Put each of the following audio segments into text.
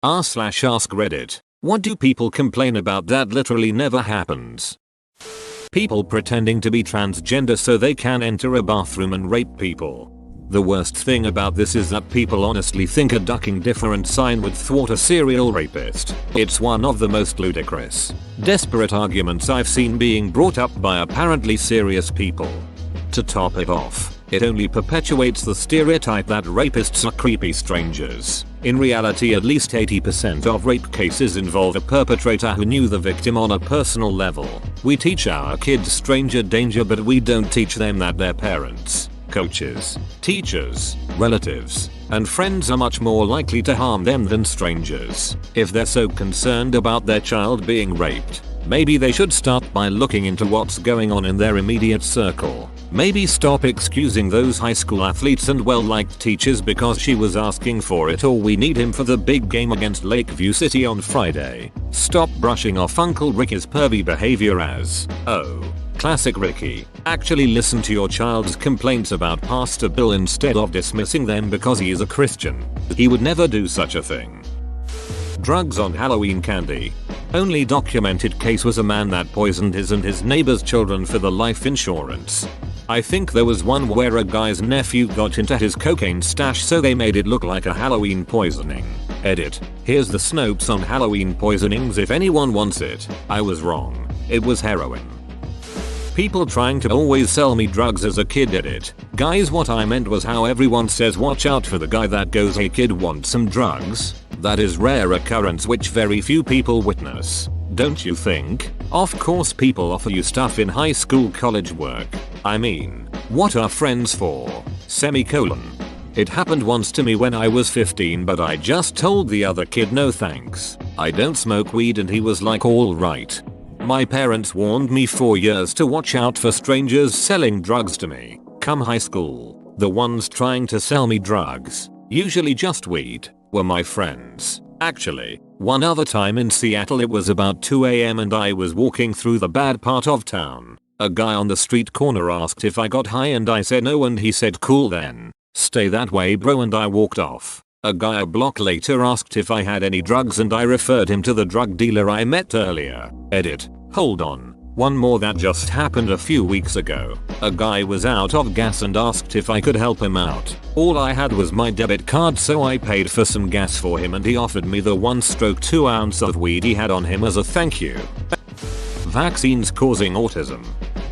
r/ask Reddit. What do people complain about that literally never happens? People pretending to be transgender so they can enter a bathroom and rape people. The worst thing about this is that people honestly think a ducking different sign would thwart a serial rapist. It's one of the most ludicrous, desperate arguments I've seen being brought up by apparently serious people. To top it off, it only perpetuates the stereotype that rapists are creepy strangers. In reality, at least 80% of rape cases involve a perpetrator who knew the victim on a personal level. We teach our kids stranger danger, but we don't teach them that their parents, coaches, teachers, relatives, and friends are much more likely to harm them than strangers. If they're so concerned about their child being raped, maybe they should start by looking into what's going on in their immediate circle. Maybe stop excusing those high school athletes and well-liked teachers because she was asking for it, or we need him for the big game against Lakeview City on Friday. Stop brushing off Uncle Ricky's pervy behavior as, oh, classic Ricky. Actually listen to your child's complaints about Pastor Bill instead of dismissing them because he is a Christian. He would never do such a thing. Drugs on Halloween candy. Only documented case was a man that poisoned his and his neighbor's children for the life insurance. I think there was one where a guy's nephew got into his cocaine stash, so they made it look like a Halloween poisoning. Edit. Here's the Snopes on Halloween poisonings if anyone wants it. I was wrong. It was heroin. People trying to always sell me drugs as a kid. Edit. Guys, what I meant was how everyone says watch out for the guy that goes, hey kid, want some drugs? That is rare occurrence which very few people witness. Don't you think? Of course people offer you stuff in high school, college, work. I mean, what are friends for? Semicolon. It happened once to me when I was 15, but I just told the other kid no thanks. I don't smoke weed, and he was like alright. My parents warned me for years to watch out for strangers selling drugs to me. Come high school, the ones trying to sell me drugs, usually just weed, were my friends. Actually, one other time in Seattle it was about 2 AM and I was walking through the bad part of town. A guy on the street corner asked if I got high and I said no, and he said cool then. Stay that way bro, and I walked off. A guy a block later asked if I had any drugs and I referred him to the drug dealer I met earlier. Edit. Hold on. One more that just happened a few weeks ago. A guy was out of gas and asked if I could help him out. All I had was my debit card, so I paid for some gas for him and he offered me the 1/2 ounce of weed he had on him as a thank you. Vaccines causing autism.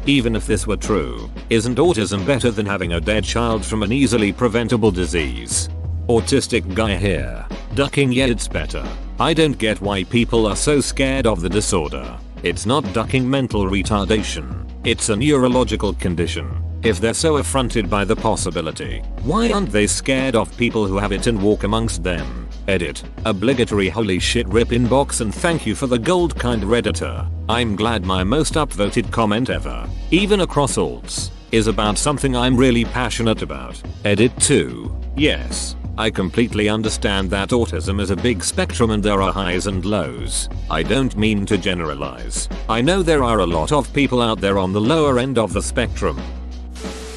Even if this were true, isn't autism better than having a dead child from an easily preventable disease? Autistic guy here. Ducking, yeah, it's better. I don't get why people are so scared of the disorder. It's not ducking mental retardation. It's a neurological condition. If they're so affronted by the possibility, why aren't they scared of people who have it and walk amongst them? Edit. Obligatory holy shit rip inbox and thank you for the gold kind Redditor. I'm glad my most upvoted comment ever, even across alts, is about something I'm really passionate about. Edit 2. Yes. I completely understand that autism is a big spectrum and there are highs and lows. I don't mean to generalize. I know there are a lot of people out there on the lower end of the spectrum.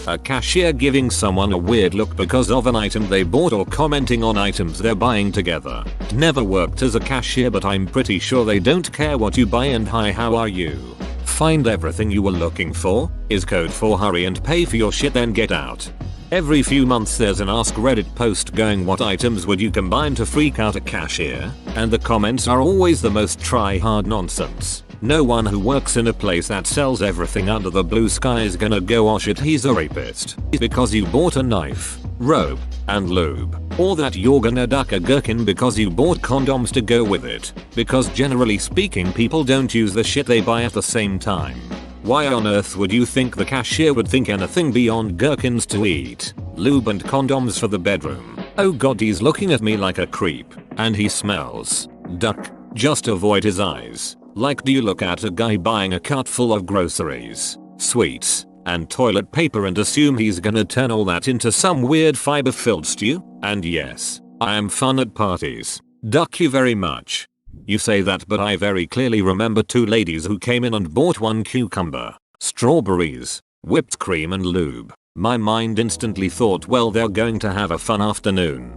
A cashier giving someone a weird look because of an item they bought or commenting on items they're buying together. Never worked as a cashier, but I'm pretty sure they don't care what you buy and hi, how are you? Find everything you were looking for is code for hurry and pay for your shit then get out. Every few months there's an Ask Reddit post going what items would you combine to freak out a cashier, and the comments are always the most try-hard nonsense. No one who works in a place that sells everything under the blue sky is gonna go oh shit he's a rapist because you bought a knife, rope, and lube. Or that you're gonna duck a gherkin because you bought condoms to go with it. Because generally speaking people don't use the shit they buy at the same time. Why on earth would you think the cashier would think anything beyond gherkins to eat, lube and condoms for the bedroom? Oh god, he's looking at me like a creep, and he smells. Duck. Just avoid his eyes. Like, do you look at a guy buying a cart full of groceries, sweets, and toilet paper and assume he's gonna turn all that into some weird fiber-filled stew? And yes, I am fun at parties. Duck you very much. You say that, but I very clearly remember 2 ladies who came in and bought 1 cucumber, strawberries, whipped cream and lube. My mind instantly thought, well, they're going to have a fun afternoon.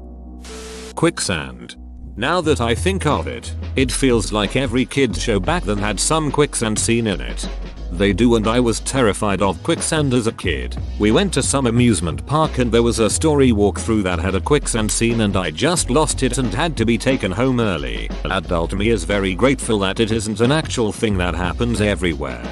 Quicksand. Now that I think of it, it feels like every kid's show back then had some quicksand scene in it. They do, and I was terrified of quicksand as a kid. We went to some amusement park and there was a story walkthrough that had a quicksand scene and I just lost it and had to be taken home early. Adult me is very grateful that it isn't an actual thing that happens everywhere.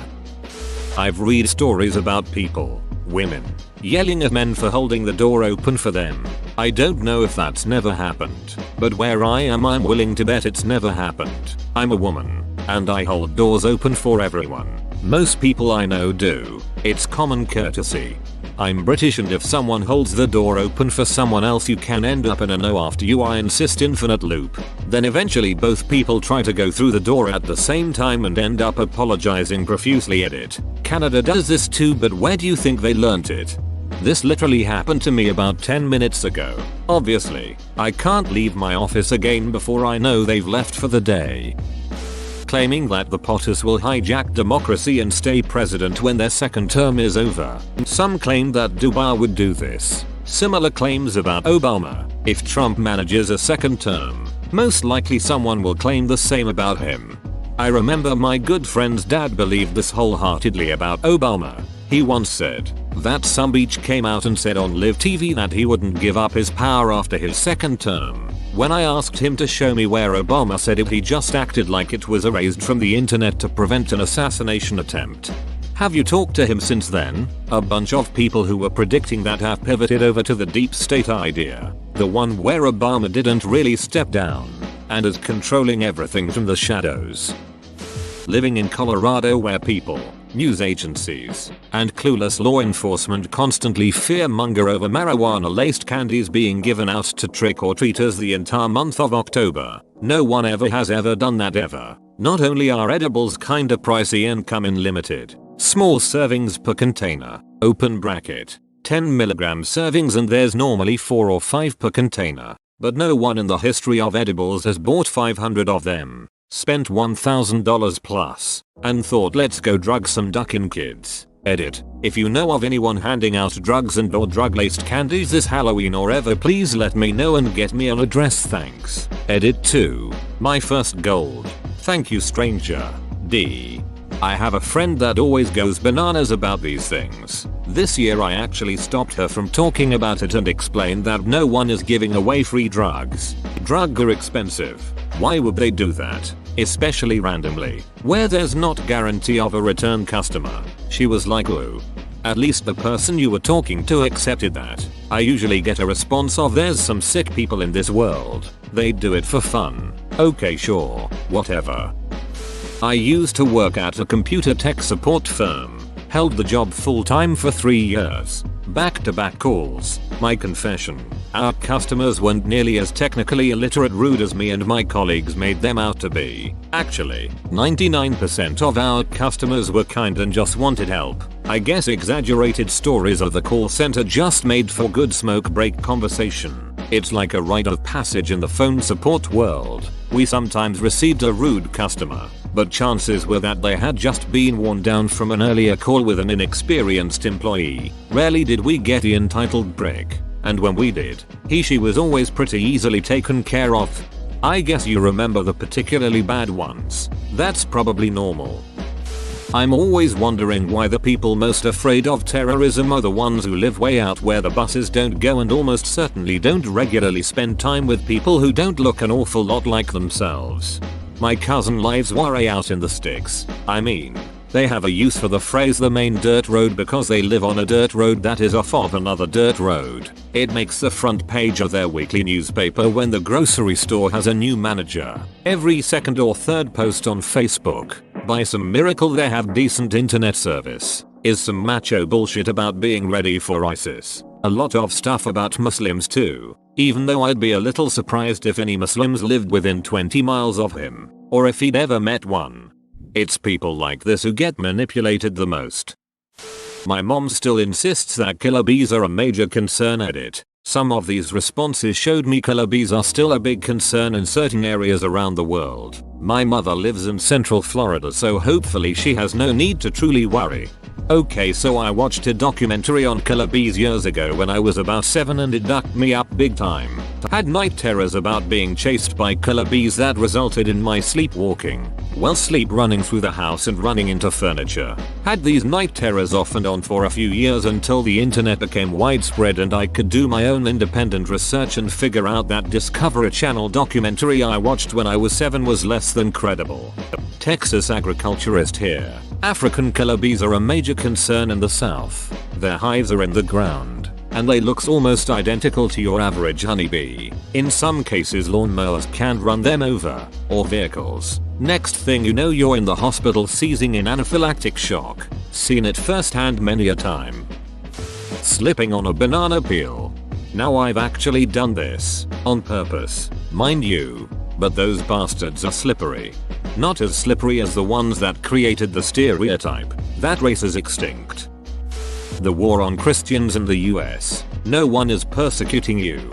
I've read stories about people, women, yelling at men for holding the door open for them. I don't know if that's never happened, but where I am I'm willing to bet it's never happened. I'm a woman, and I hold doors open for everyone. Most people I know do. It's common courtesy. I'm British, and if someone holds the door open for someone else you can end up in a no after you I insist infinite loop. Then eventually both people try to go through the door at the same time and end up apologizing profusely. Edit. Canada does this too, but where do you think they learnt it? This literally happened to me about 10 minutes ago. Obviously, I can't leave my office again before I know they've left for the day. Claiming that the POTUS will hijack democracy and stay president when their second term is over. Some claim that Dubai would do this. Similar claims about Obama. If Trump manages a second term, most likely someone will claim the same about him. I remember my good friend's dad believed this wholeheartedly about Obama. He once said that some beach came out and said on Live TV that he wouldn't give up his power after his second term. When I asked him to show me where Obama said it, he just acted like it was erased from the internet to prevent an assassination attempt. Have you talked to him since then? A bunch of people who were predicting that have pivoted over to the deep state idea. The one where Obama didn't really step down and is controlling everything from the shadows. Living in Colorado, where people, news agencies, and clueless law enforcement constantly fearmonger over marijuana-laced candies being given out to trick-or-treaters the entire month of October. No one ever has ever done that ever. Not only are edibles kinda pricey and come in limited, small servings per container, open bracket, 10mg servings, and there's normally 4 or 5 per container, but no one in the history of edibles has bought 500 of them, spent $1,000 plus, and thought let's go drug some duckin' kids. Edit. If you know of anyone handing out drugs and or drug-laced candies this Halloween or ever, please let me know and get me an address, thanks. Edit 2. My first gold. Thank you, stranger. D. I have a friend that always goes bananas about these things. This year I actually stopped her from talking about it and explained that no one is giving away free drugs. Drugs are expensive. Why would they do that? Especially randomly, where there's not guarantee of a return customer. She was like, ooh. At least the person you were talking to accepted that. I usually get a response of there's some sick people in this world. They do it for fun. Okay, sure, whatever. I used to work at a computer tech support firm. Held the job full-time for 3 years. Back-to-back calls. My confession. Our customers weren't nearly as technically illiterate rude as me and my colleagues made them out to be. Actually, 99% of our customers were kind and just wanted help. I guess exaggerated stories of the call center just made for good smoke break conversation. It's like a rite of passage in the phone support world. We sometimes received a rude customer, but chances were that they had just been worn down from an earlier call with an inexperienced employee. Rarely did we get the entitled break, and when we did, she was always pretty easily taken care of. I guess you remember the particularly bad ones. That's probably normal. I'm always wondering why the people most afraid of terrorism are the ones who live way out where the buses don't go and almost certainly don't regularly spend time with people who don't look an awful lot like themselves. My cousin lives way out in the sticks. I mean, they have a use for the phrase the main dirt road because they live on a dirt road that is off of another dirt road. It makes the front page of their weekly newspaper when the grocery store has a new manager. Every second or third post on Facebook. By some miracle they have decent internet service. Is some macho bullshit about being ready for ISIS. A lot of stuff about Muslims too. Even though I'd be a little surprised if any Muslims lived within 20 miles of him. Or if he'd ever met one. It's people like this who get manipulated the most. My mom still insists that killer bees are a major concern. Edit. Some of these responses showed me killer bees are still a big concern in certain areas around the world. My mother lives in Central Florida, so hopefully she has no need to truly worry. Okay, so I watched a documentary on killer bees years ago when I was about 7 and it ducked me up big time. Had night terrors about being chased by killer bees that resulted in my sleepwalking. Well, sleep running through the house and running into furniture. Had these night terrors off and on for a few years until the internet became widespread and I could do my own independent research and figure out that Discovery Channel documentary I watched when I was 7 was less than credible. Texas agriculturist here. African killer bees are a major concern in the South. Their hives are in the ground, and they look almost identical to your average honeybee. In some cases lawnmowers can't run them over, or vehicles. Next thing you know you're in the hospital seizing in anaphylactic shock. Seen it firsthand many a time. Slipping on a banana peel. Now I've actually done this, on purpose, mind you, but those bastards are slippery. Not as slippery as the ones that created the stereotype. That race is extinct. The war on Christians in the US. No one is persecuting you.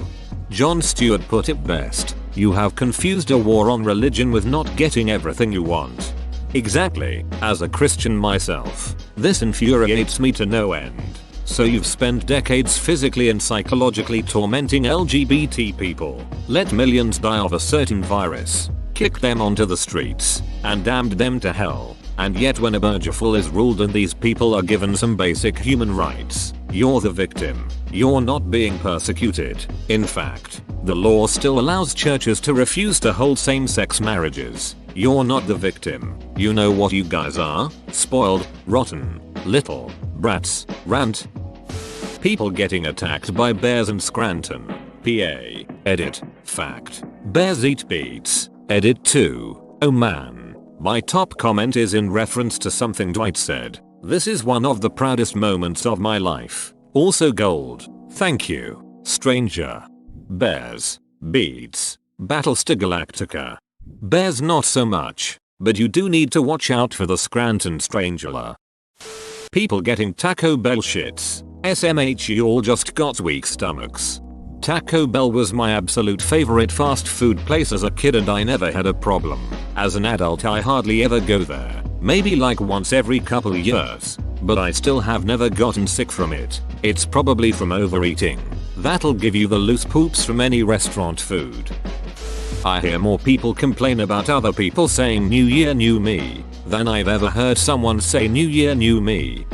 Jon Stewart put it best. You have confused a war on religion with not getting everything you want. Exactly. As a Christian myself, this infuriates me to no end. So you've spent decades physically and psychologically tormenting LGBT people, let millions die of a certain virus, kicked them onto the streets, and damned them to hell. And yet when a burgerful is ruled and these people are given some basic human rights, you're the victim. You're not being persecuted. In fact, the law still allows churches to refuse to hold same-sex marriages. You're not the victim. You know what you guys are? Spoiled, rotten, little brats. Rant. People getting attacked by bears in Scranton, PA. Edit. Fact. Bears eat beets. Edit 2. Oh man. My top comment is in reference to something Dwight said. This is one of the proudest moments of my life. Also gold. Thank you, stranger. Bears. Beets. Battlestar Galactica. Bears not so much, but you do need to watch out for the Scranton Strangler. People getting Taco Bell shits. SMH, you all just got weak stomachs. Taco Bell was my absolute favorite fast food place as a kid and I never had a problem. As an adult I hardly ever go there. Maybe like once every couple years. But I still have never gotten sick from it. It's probably from overeating. That'll give you the loose poops from any restaurant food. I hear more people complain about other people saying New Year New Me than I've ever heard someone say New Year New Me.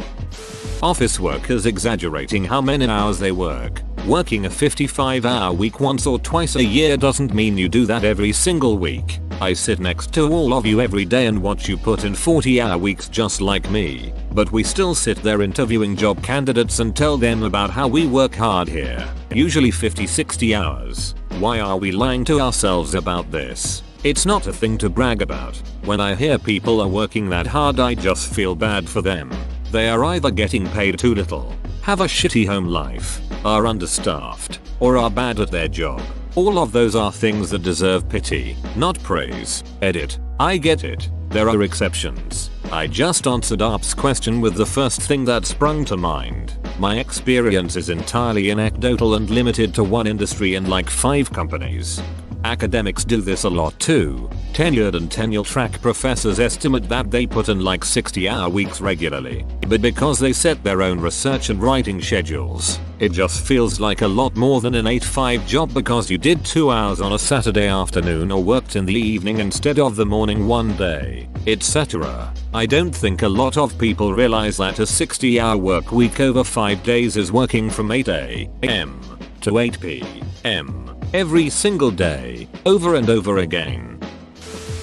Office workers exaggerating how many hours they work. Working a 55-hour week once or twice a year doesn't mean you do that every single week. I sit next to all of you every day and watch you put in 40-hour weeks just like me. But we still sit there interviewing job candidates and tell them about how we work hard here. Usually 50-60 hours. Why are we lying to ourselves about this? It's not a thing to brag about. When I hear people are working that hard I just feel bad for them. They are either getting paid too little, have a shitty home life, are understaffed, or are bad at their job. All of those are things that deserve pity, not praise. Edit. I get it. There are exceptions. I just answered Arp's question with the first thing that sprung to mind. My experience is entirely anecdotal and limited to one industry and like 5 companies. Academics do this a lot too. Tenured and tenure-track professors estimate that they put in like 60-hour weeks regularly. But because they set their own research and writing schedules, it just feels like a lot more than an 8-5 job because you did 2 hours on a Saturday afternoon or worked in the evening instead of the morning one day, etc. I don't think a lot of people realize that a 60-hour work week over 5 days is working from 8 a.m. to 8 p.m. every single day, over and over again.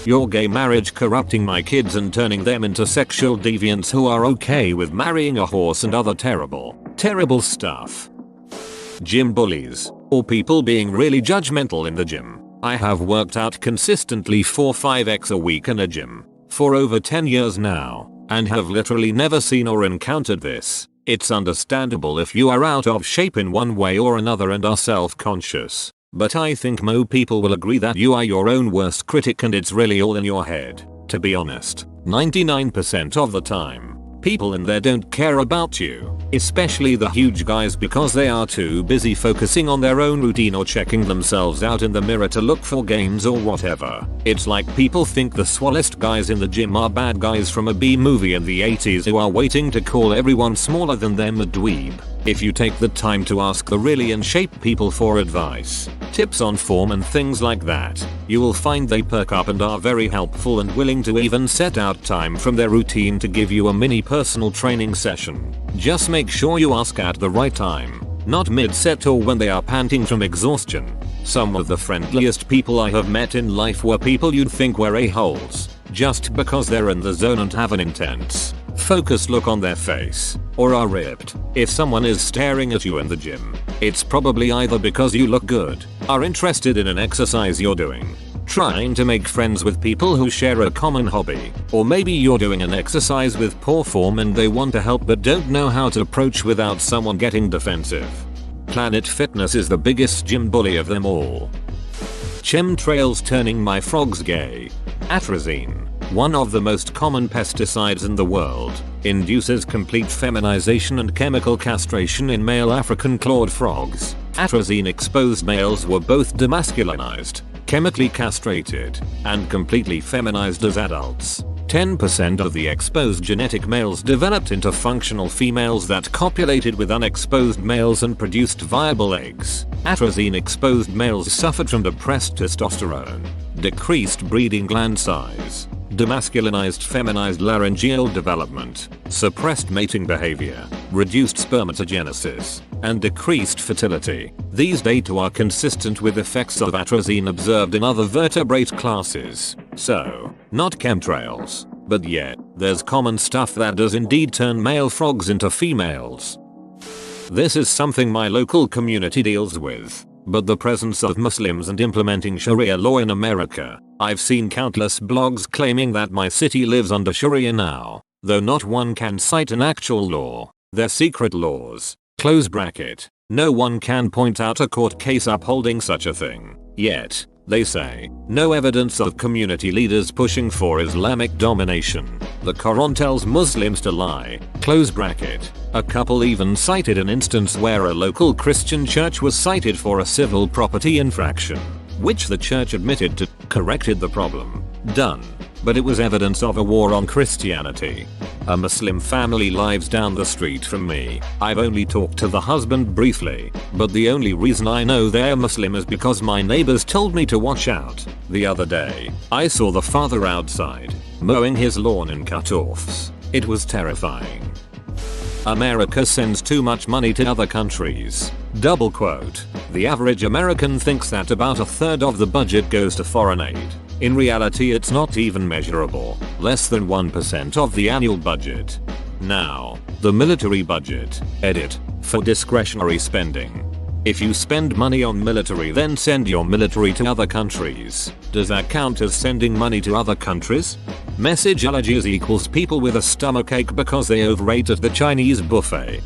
Your gay marriage corrupting my kids and turning them into sexual deviants who are okay with marrying a horse and other terrible, terrible stuff. Gym bullies, or people being really judgmental in the gym. I have worked out consistently 4-5x a week in a gym for over 10 years now, and have literally never seen or encountered this. It's understandable if you are out of shape in one way or another and are self-conscious. But I think most people will agree that you are your own worst critic and it's really all in your head. To be honest, 99% of the time, People in there don't care about you, especially the huge guys, because they are too busy focusing on their own routine or checking themselves out in the mirror to look for gains or whatever. It's like people think the swellest guys in the gym are bad guys from a B movie in the 80s who are waiting to call everyone smaller than them a dweeb. If you take the time to ask the really in shape people for advice, tips on form and things like that, you will find they perk up and are very helpful and willing to even set out time from their routine to give you a mini personal training session. Just make sure you ask at the right time, not mid-set or when they are panting from exhaustion. Some of the friendliest people I have met in life were people you'd think were a-holes, just because they're in the zone and have an intense, focused look on their face, or are ripped. If someone is staring at you in the gym, it's probably either because you look good, are interested in an exercise you're doing, trying to make friends with people who share a common hobby, or maybe you're doing an exercise with poor form and they want to help but don't know how to approach without someone getting defensive. Planet Fitness is the biggest gym bully of them all. Chemtrails turning my frogs gay. Atrazine, one of the most common pesticides in the world, induces complete feminization and chemical castration in male African clawed frogs. Atrazine-exposed males were both demasculinized, chemically castrated, and completely feminized as adults. 10% of the exposed genetic males developed into functional females that copulated with unexposed males and produced viable eggs. Atrazine-exposed males suffered from depressed testosterone, decreased breeding gland size, demasculinized feminized laryngeal development, suppressed mating behavior, reduced spermatogenesis, and decreased fertility. These data are consistent with effects of atrazine observed in other vertebrate classes. So, not chemtrails, but yet, there's common stuff that does indeed turn male frogs into females. This is something my local community deals with, but the presence of Muslims and implementing Sharia law in America, I've seen countless blogs claiming that my city lives under Sharia now, though not one can cite an actual law. They're secret laws. Close bracket. No one can point out a court case upholding such a thing. Yet, they say, no evidence of community leaders pushing for Islamic domination. The Quran tells Muslims to lie. Close bracket. A couple even cited an instance where a local Christian church was cited for a civil property infraction, which the church admitted to, corrected the problem. Done. But it was evidence of a war on Christianity. A Muslim family lives down the street from me. I've only talked to the husband briefly, but the only reason I know they're Muslim is because my neighbors told me to watch out. The other day, I saw the father outside, mowing his lawn in cut-offs. It was terrifying. America sends too much money to other countries. Double quote. The average American thinks that about a third of the budget goes to foreign aid. In reality, it's not even measurable, less than 1% of the annual budget. Now, the military budget, edit, for discretionary spending. If you spend money on military then send your military to other countries, does that count as sending money to other countries? Message allergies equals people with a stomachache because they overate at the Chinese buffet.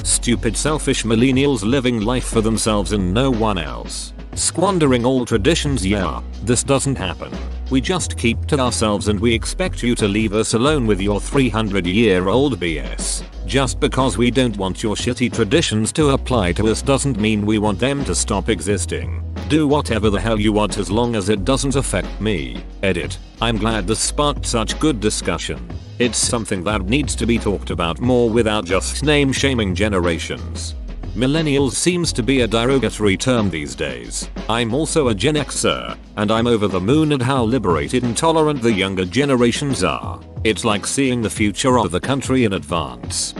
Stupid selfish millennials living life for themselves and no one else. Squandering all traditions. Yeah, this doesn't happen. We just keep to ourselves and we expect you to leave us alone with your 300-year-old BS. Just because we don't want your shitty traditions to apply to us doesn't mean we want them to stop existing. Do whatever the hell you want as long as it doesn't affect me. Edit. I'm glad this sparked such good discussion. It's something that needs to be talked about more without just name-shaming generations. Millennials seems to be a derogatory term these days. I'm also a Gen Xer, and I'm over the moon at how liberated and tolerant the younger generations are. It's like seeing the future of the country in advance.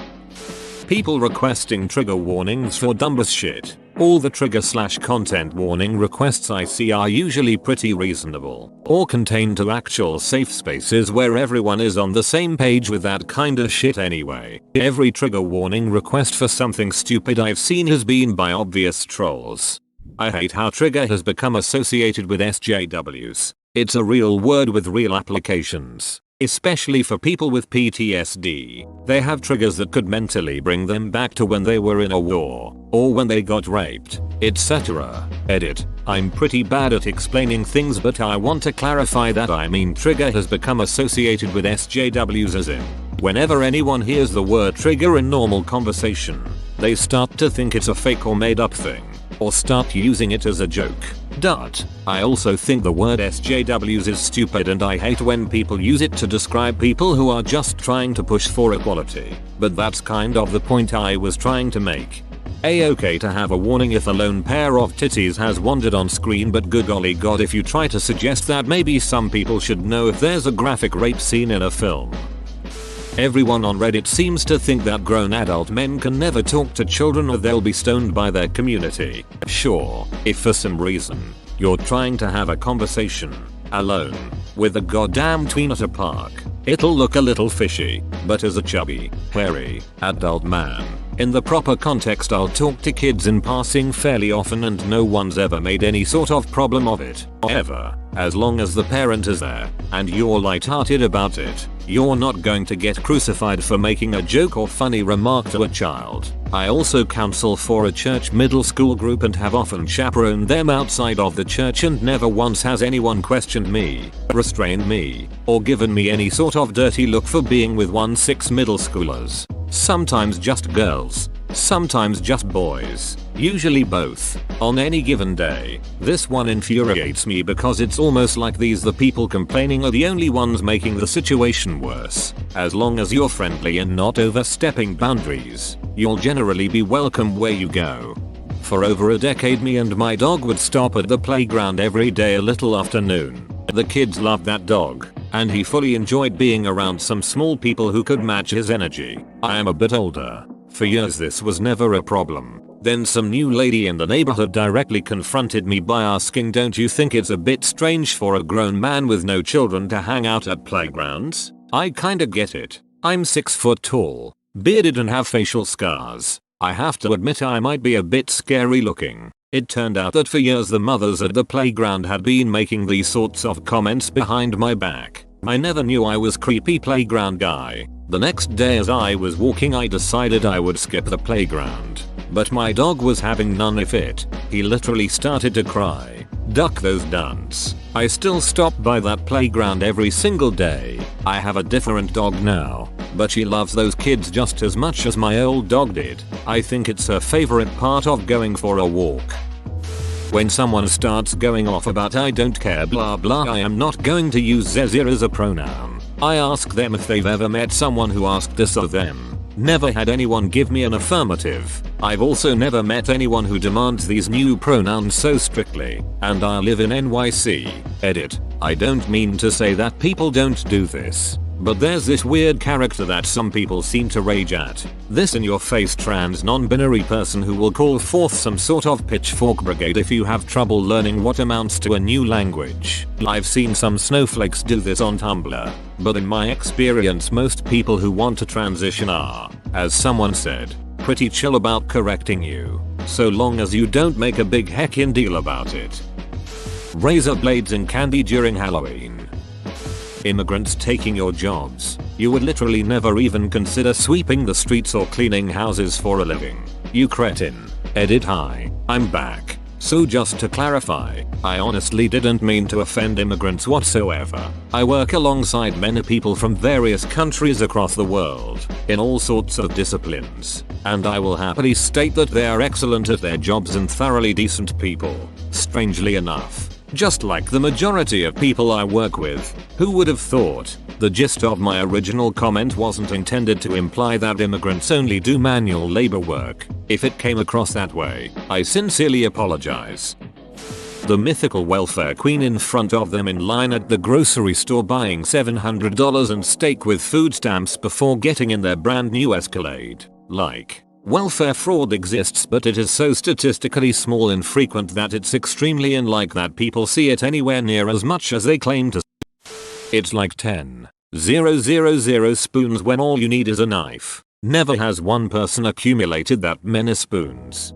People requesting trigger warnings for dumbest shit. All the trigger/content warning requests I see are usually pretty reasonable, or contained to actual safe spaces where everyone is on the same page with that kinda shit anyway. Every trigger warning request for something stupid I've seen has been by obvious trolls. I hate how trigger has become associated with SJWs. It's a real word with real applications. Especially for people with PTSD. They have triggers that could mentally bring them back to when they were in a war, or when they got raped, etc. Edit. I'm pretty bad at explaining things, but I want to clarify that I mean trigger has become associated with SJWs as in Whenever anyone hears the word trigger in normal conversation, they start to think it's a fake or made up thing, or start using it as a joke. I also think the word SJWs is stupid and I hate when people use it to describe people who are just trying to push for equality, but that's kind of the point I was trying to make. A-okay to have a warning if a lone pair of titties has wandered on screen, but good golly god if you try to suggest that maybe some people should know if there's a graphic rape scene in a film. Everyone on Reddit seems to think that grown adult men can never talk to children or they'll be stoned by their community. Sure, if for some reason you're trying to have a conversation alone with a goddamn tween at a park, it'll look a little fishy, but as a chubby, hairy, adult man, in the proper context I'll talk to kids in passing fairly often and no one's ever made any sort of problem of it, ever. As long as the parent is there, and you're lighthearted about it, you're not going to get crucified for making a joke or funny remark to a child. I also counsel for a church middle school group and have often chaperoned them outside of the church and never once has anyone questioned me, restrained me, or given me any sort of dirty look for being with 1-6 middle schoolers. Sometimes just girls, sometimes just boys, usually both, on any given day. This one infuriates me because it's almost like the people complaining are the only ones making the situation worse. As long as you're friendly and not overstepping boundaries, you'll generally be welcome where you go. For over a decade me and my dog would stop at the playground every day a little after noon. The kids loved that dog, and he fully enjoyed being around some small people who could match his energy. I am a bit older. For years this was never a problem. Then some new lady in the neighborhood directly confronted me by asking, don't you think it's a bit strange for a grown man with no children to hang out at playgrounds? I kinda get it. I'm 6 foot tall, bearded and have facial scars. I have to admit I might be a bit scary looking. It turned out that for years the mothers at the playground had been making these sorts of comments behind my back. I never knew I was creepy playground guy. The next day as I was walking I decided I would skip the playground. But my dog was having none of it. He literally started to cry. Duck those dunts. I still stop by that playground every single day. I have a different dog now, but she loves those kids just as much as my old dog did. I think it's her favorite part of going for a walk. When someone starts going off about I don't care blah blah, I am not going to use there as a pronoun. I ask them if they've ever met someone who asked this of them. Never had anyone give me an affirmative. I've also never met anyone who demands these new pronouns so strictly, and I live in NYC. Edit. I don't mean to say that people don't do this, but there's this weird character that some people seem to rage at. This in-your-face trans non-binary person who will call forth some sort of pitchfork brigade if you have trouble learning what amounts to a new language. I've seen some snowflakes do this on Tumblr, but in my experience most people who want to transition are, as someone said, pretty chill about correcting you, so long as you don't make a big heckin' deal about it. Razor blades and candy during Halloween. Immigrants taking your jobs. You would literally never even consider sweeping the streets or cleaning houses for a living. You cretin. Edit. Hi, I'm back. So just to clarify, I honestly didn't mean to offend immigrants whatsoever. I work alongside many people from various countries across the world, in all sorts of disciplines, and I will happily state that they are excellent at their jobs and thoroughly decent people. Strangely enough, just like the majority of people I work with. Who would have thought? The gist of my original comment wasn't intended to imply that immigrants only do manual labor work. If it came across that way, I sincerely apologize. The mythical welfare queen in front of them in line at the grocery store buying $700 and steak with food stamps before getting in their brand new Escalade. Like, welfare fraud exists, but it is so statistically small and frequent that it's extremely unlikely that people see it anywhere near as much as they claim to. It's like 10,000 spoons when all you need is a knife. Never has one person accumulated that many spoons.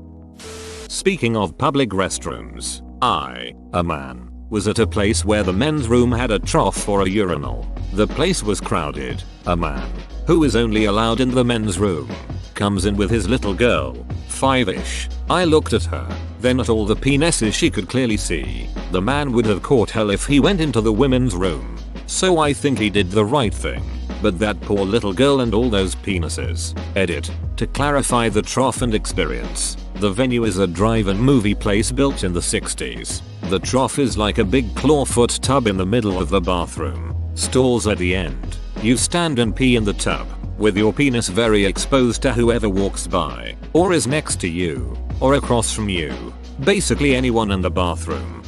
Speaking of public restrooms, I, a man, was at a place where the men's room had a trough or a urinal. The place was crowded. A man, who is only allowed in the men's room, comes in with his little girl, 5ish. I looked at her, then at all the penises she could clearly see. The man would have caught her if he went into the women's room. So I think he did the right thing. But that poor little girl and all those penises. Edit. To clarify the trough and experience, the venue is a drive-in movie place built in the 60s. The trough is like a big clawfoot tub in the middle of the bathroom. Stalls at the end. You stand and pee in the tub, with your penis very exposed to whoever walks by, or is next to you, or across from you. Basically anyone in the bathroom.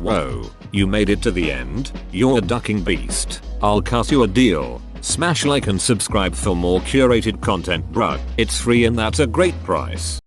Whoa, you made it to the end? You're a ducking beast. I'll cut you a deal. Smash like and subscribe for more curated content, bruh. It's free and that's a great price.